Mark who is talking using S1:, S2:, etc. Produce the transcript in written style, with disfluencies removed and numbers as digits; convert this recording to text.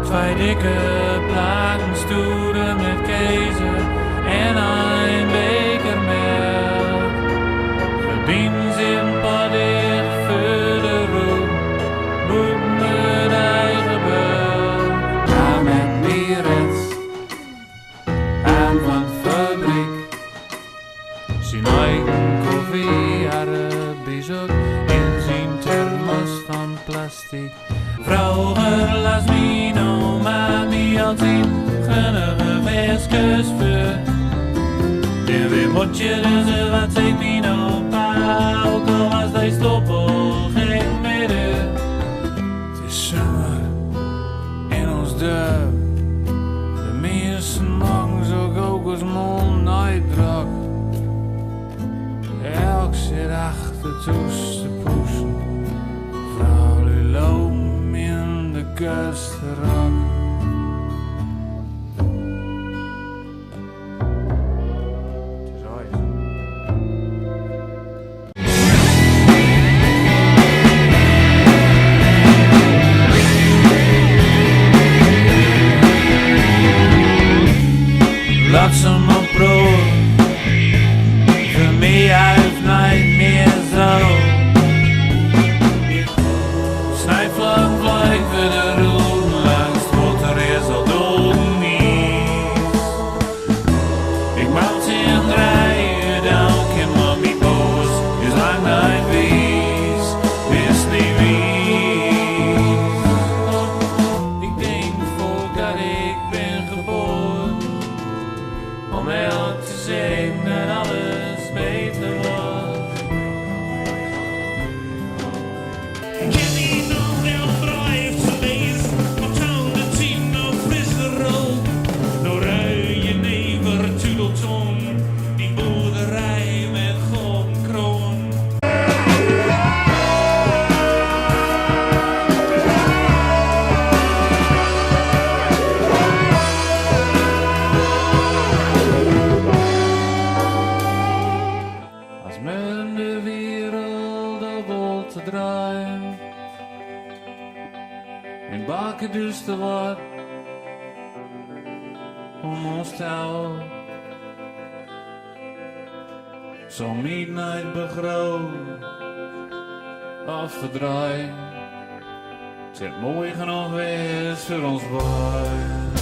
S1: Twee dikke platen stoelen met Keijser en een beker melk. Verdienen ze een paar dicht voor de roep, moeten met eigen bel. Ga met Meer aan van fabriek. Zijn eigen koffie, Arabisch ook, in zijn thermos van plastic. Vroeger las Mino, maar niet altijd gunnige weeskes voor. En weer moet je dus wat zegt Mino, pa, ook al was die stoppel gek midden. Het is zomer in ons dorp, de mensen maken zo ook mond uitdruk. Elk zit achter toes te poesen, vrouw die lopen in de kustrok. Het is uit. Laat ze maar proeven. Voor mij heeft nooit meer zo. Snijvlak vlak voor de roem, langs het water is al doden niet. Ik maak ze in rijden, dan kan maar niet boos. Is lang niet wies, is niet wies. Ik denk voordat ik ben geboren, om elk te zeggen dat alles beter wordt.
S2: Ken je nog wel vrijf geweest, wat aan de 10 op frisse rol? Door je never tudelton, die boerderij met gomkroon.
S1: Als men de wereld op te draaien en bakken duister wordt om ons touw, zal midnight begroot of verdraaien. Het zit mooi genoeg wees voor ons boy.